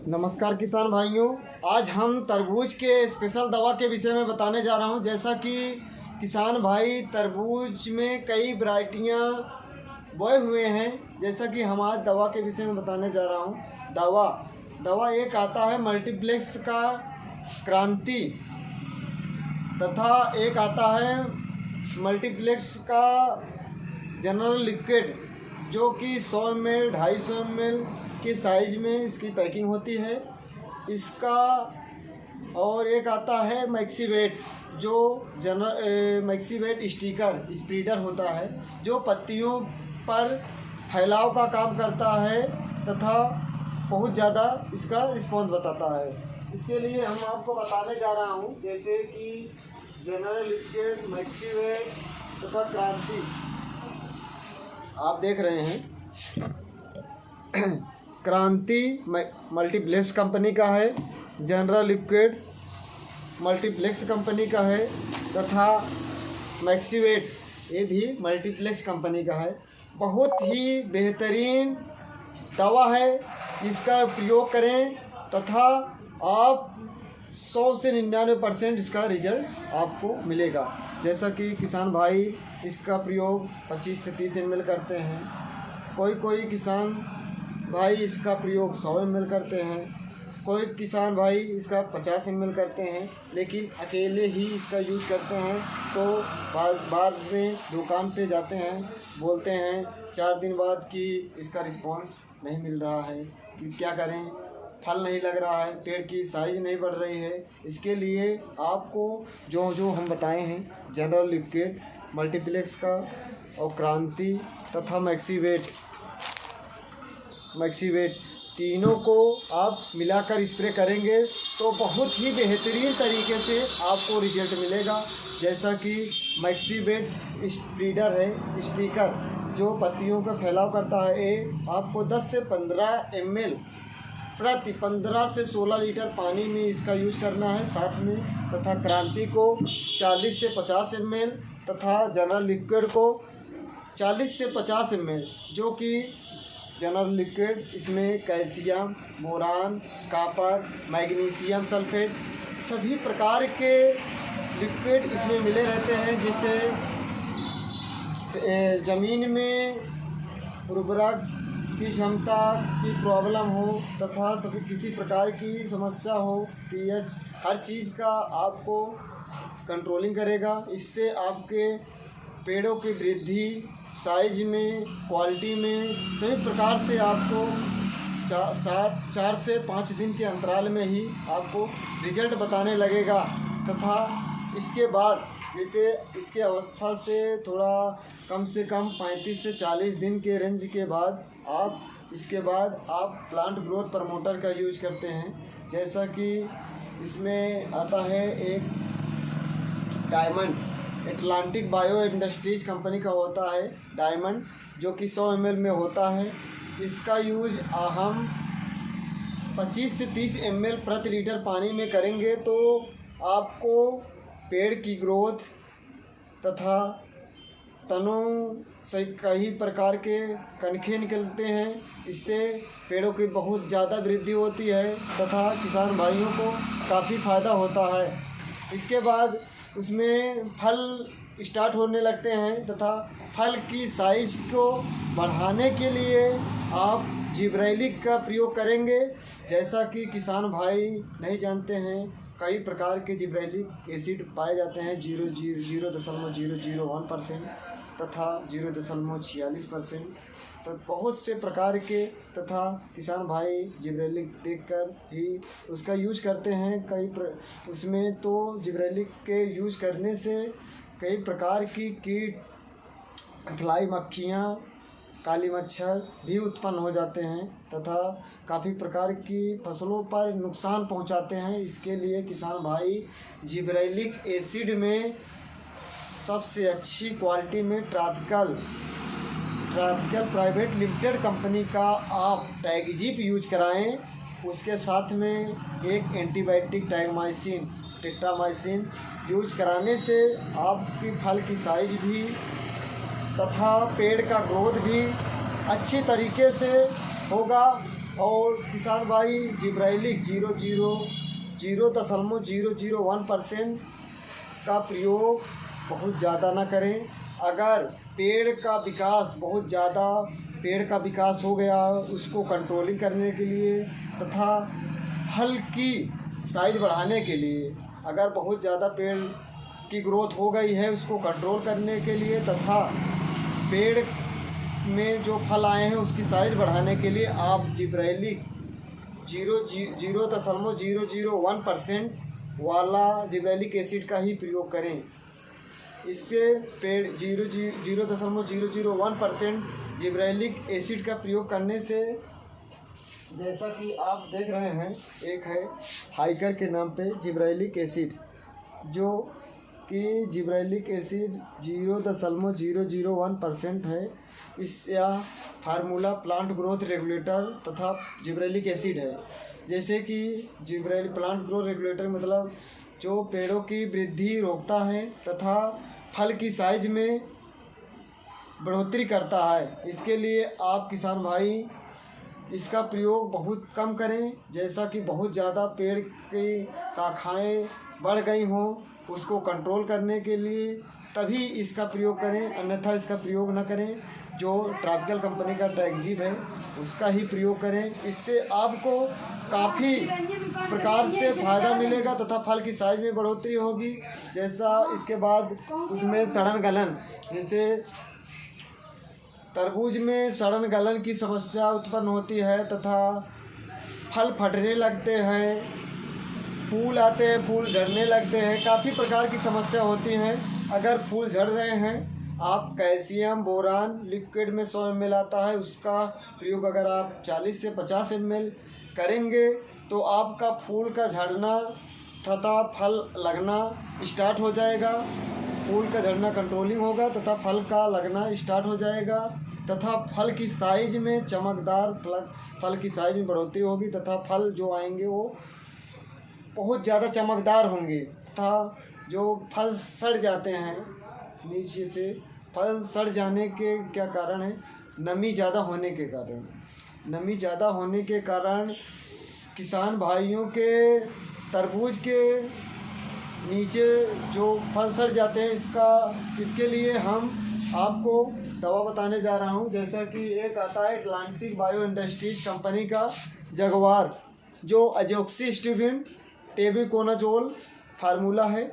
नमस्कार किसान भाइयों, आज हम तरबूज के स्पेशल दवा के विषय में बताने जा रहा हूं। जैसा कि किसान भाई तरबूज में कई वैरायटियां बोए हुए हैं, जैसा कि हम आज दवा के विषय में बताने जा रहा हूं। दवा एक आता है मल्टीप्लेक्स का क्रांति, तथा एक आता है मल्टीप्लेक्स का जनरल लिक्विड, जो कि 100 ml 250 ml के साइज़ में इसकी पैकिंग होती है इसका। और एक आता है मैक्सीवेट, जो मैक्सीवेट स्टिकर स्प्रेडर होता है, जो पत्तियों पर फैलाव का काम करता है तथा बहुत ज़्यादा इसका रिस्पॉन्स बताता है। इसके लिए हम आपको बताने जा रहा हूँ, जैसे कि जनरल लिक्विड, मैक्सीवेट तथा क्रांति आप देख रहे हैं। क्रांति मल्टीप्लेक्स कंपनी का है, जनरल लिक्विड मल्टीप्लेक्स कंपनी का है तथा मैक्सीवेट ये भी मल्टीप्लेक्स कंपनी का है। बहुत ही बेहतरीन दवा है, इसका प्रयोग करें तथा आप 100 से 99% इसका रिजल्ट आपको मिलेगा। जैसा कि किसान भाई इसका प्रयोग 25 से 30 ml करते हैं, कोई किसान भाई इसका प्रयोग 100 ml करते हैं, कोई किसान भाई इसका 50 ml करते हैं, लेकिन अकेले ही इसका यूज करते हैं तो बाद में दुकान पे जाते हैं, बोलते हैं 4 दिन बाद कि इसका रिस्पांस नहीं मिल रहा है, कि क्या करें, फल नहीं लग रहा है, पेड़ की साइज़ नहीं बढ़ रही है। इसके लिए आपको जो हम बताए हैं, जनरल लिक्विड, मल्टीप्लेक्स का और क्रांति तथा मैक्सीवेट तीनों को आप मिलाकर स्प्रे करेंगे तो बहुत ही बेहतरीन तरीके से आपको रिजल्ट मिलेगा। जैसा कि मैक्सीवेट स्प्रेडर है स्टिकर, जो पत्तियों का फैलाव करता है, ये आपको 10 से 15 ml प्रति 15 से 16 लीटर पानी में इसका यूज करना है साथ में। तथा क्रांति को 40 से 50 ml तथा जनरल लिक्विड को 40 से 50 ml, जो कि जनरल लिक्विड इसमें calcium, boron, copper, magnesium sulphate सभी प्रकार के लिक्विड इसमें मिले रहते हैं, जिससे ज़मीन में उर्वरक की क्षमता की प्रॉब्लम हो तथा सभी किसी प्रकार की समस्या हो, पीएच हर चीज़ का आपको कंट्रोलिंग करेगा। इससे आपके पेड़ों की वृद्धि, साइज में, क्वालिटी में सभी प्रकार से आपको 4 से 5 दिन के अंतराल में ही आपको रिजल्ट बताने लगेगा। तथा इसके बाद जैसे इसके अवस्था से थोड़ा कम से कम 35 से 40 दिन के रेंज के बाद इसके बाद आप प्लांट ग्रोथ प्रमोटर का यूज करते हैं। जैसा कि इसमें आता है एक diamond, Atlantic bio industries company का होता है डायमंड, जो कि 100 ml में होता है। इसका यूज हम 25 से 30 ml प्रति लीटर पानी में करेंगे तो आपको पेड़ की ग्रोथ तथा तनों से कई प्रकार के कनखे निकलते हैं, इससे पेड़ों की बहुत ज़्यादा वृद्धि होती है तथा किसान भाइयों को काफ़ी फ़ायदा होता है। इसके बाद उसमें फल स्टार्ट होने लगते हैं तथा फल की साइज को बढ़ाने के लिए आप जिब्रेलिक का प्रयोग करेंगे। जैसा कि किसान भाई नहीं जानते हैं, कई प्रकार के जिब्रेलिक एसिड पाए जाते हैं, 0.001% तथा 0.46%, तो बहुत से प्रकार के तथा किसान भाई जिब्रेलिक देखकर ही उसका यूज करते हैं। उसमें तो जिब्रेलिक के यूज करने से कई प्रकार की कीट, फ्लाई मक्खियाँ, काली मच्छर भी उत्पन्न हो जाते हैं तथा काफ़ी प्रकार की फसलों पर नुकसान पहुंचाते हैं। इसके लिए किसान भाई जिब्रेलिक एसिड में सबसे अच्छी क्वालिटी में ट्रॉपिकल प्राइवेट लिमिटेड कंपनी का आप टैगजीप यूज कराएं। उसके साथ में एक एंटीबायोटिक टाइगमाइसिन, टेट्रामाइसिन यूज कराने से आपकी फल की साइज भी तथा पेड़ का ग्रोथ भी अच्छी तरीके से होगा और किसान भाई जिब्रेलिक 0.001% का प्रयोग बहुत ज़्यादा ना करें। अगर पेड़ का विकास हो गया, उसको कंट्रोलिंग करने के लिए तथा फल की साइज बढ़ाने के लिए, अगर बहुत ज़्यादा पेड़ की ग्रोथ हो गई है, उसको कंट्रोल करने के लिए तथा पेड़ में जो फल आए हैं उसकी साइज़ बढ़ाने के लिए आप जिब्रेलिक 0.001% वाला जिब्रेलिक एसिड का ही प्रयोग करें। इससे पेड़ 0.001% जिब्रेलिक एसिड का प्रयोग करने से, जैसा कि आप देख रहे हैं, एक है हाइकर के नाम पे जिब्रेलिक एसिड, जो कि जिब्रेलिक एसिड 0.001% है। इस या फार्मूला प्लांट ग्रोथ रेगुलेटर तथा जिब्रेलिक एसिड है। जैसे कि प्लांट ग्रोथ रेगुलेटर मतलब जो पेड़ों की वृद्धि रोकता है तथा फल की साइज में बढ़ोतरी करता है। इसके लिए आप किसान भाई इसका प्रयोग बहुत कम करें। जैसा कि बहुत ज़्यादा पेड़ की शाखाएं बढ़ गई हों, उसको कंट्रोल करने के लिए तभी इसका प्रयोग करें, अन्यथा इसका प्रयोग न करें। जो ट्रॉपिकल कंपनी का ट्रैक्जिब है उसका ही प्रयोग करें। इससे आपको काफ़ी प्रकार से फ़ायदा मिलेगा तथा फल की साइज में बढ़ोतरी होगी। जैसा इसके बाद उसमें सड़न गलन, जैसे तरबूज में सड़न गलन की समस्या उत्पन्न होती है तथा फल फटने लगते हैं, फूल आते हैं, फूल झड़ने लगते हैं, काफ़ी प्रकार की समस्या होती हैं। अगर फूल झड़ रहे हैं, आप कैल्शियम बोरान लिक्विड में 100 ml आता है, उसका प्रयोग अगर आप 40 से 50 ml करेंगे तो आपका फूल का झड़ना तथा फल लगना स्टार्ट हो जाएगा। फूल का झड़ना कंट्रोलिंग होगा तथा फल का लगना स्टार्ट हो जाएगा तथा फल की साइज में चमकदार फल की साइज में बढ़ोतरी होगी तथा फल जो आएंगे वो बहुत ज़्यादा चमकदार होंगे। तथा जो फल सड़ जाते हैं नीचे से, फल सड़ जाने के क्या कारण है? नमी ज़्यादा होने के कारण। नमी ज़्यादा होने के कारण किसान भाइयों के तरबूज के नीचे जो फल सड़ जाते हैं, इसके लिए हम आपको दवा बताने जा रहा हूं। जैसा कि एक आता है अटलांटिक बायो इंडस्ट्रीज कंपनी का जगवार, जो अजोक्सिस्ट्रोबिन टेबुकोनाजोल फार्मूला है।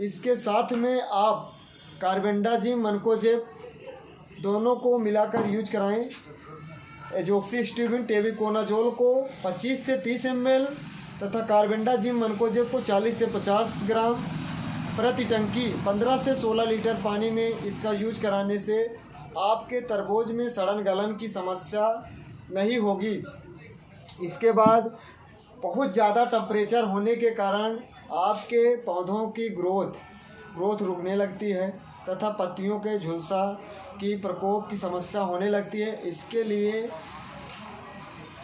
इसके साथ में आप कार्बेंडाजिम मैनकोजेब दोनों को मिलाकर यूज कराएं। एजोक्सिस्ट्रोबिन टेबुकोनाजोल को 25 से 30 ml तथा कार्बेंडाजिम मैनकोजेब को 40 से 50 ग्राम प्रति टंकी 15 से 16 लीटर पानी में इसका यूज कराने से आपके तरबूज में सड़न गलन की समस्या नहीं होगी। इसके बाद बहुत ज़्यादा टेम्परेचर होने के कारण आपके पौधों की ग्रोथ रुकने लगती है तथा पत्तियों के झुलसा की प्रकोप की समस्या होने लगती है। इसके लिए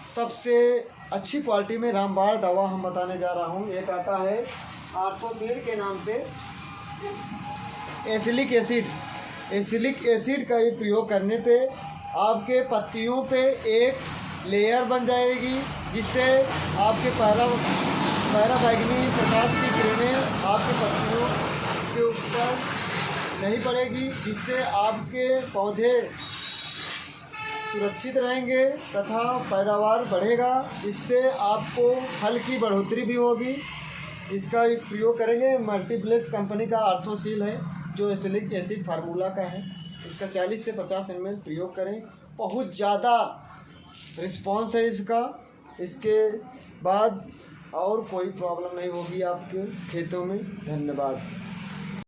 सबसे अच्छी क्वालिटी में रामबाण दवा हम बताने जा रहा हूँ। एक आता है आर्थोसीड के नाम पे एसिलिक एसिड का ये प्रयोग करने पे आपके पत्तियों पे एक लेयर बन जाएगी, जिससे आपके पैराबैंगनी प्रकाश की किरणें आपके पत्तियों के ऊपर नहीं पड़ेगी, जिससे आपके पौधे सुरक्षित रहेंगे तथा पैदावार बढ़ेगा। इससे आपको फल की बढ़ोतरी भी होगी। इसका प्रयोग करेंगे। मल्टीप्लेक्स कंपनी का आर्थोसील है, जो एसिलिक एसिड फार्मूला का है। इसका 40 से 50 ml प्रयोग करें। बहुत ज़्यादा रिस्पॉन्स है इसका। इसके बाद और कोई प्रॉब्लम नहीं होगी आपके खेतों में। धन्यवाद।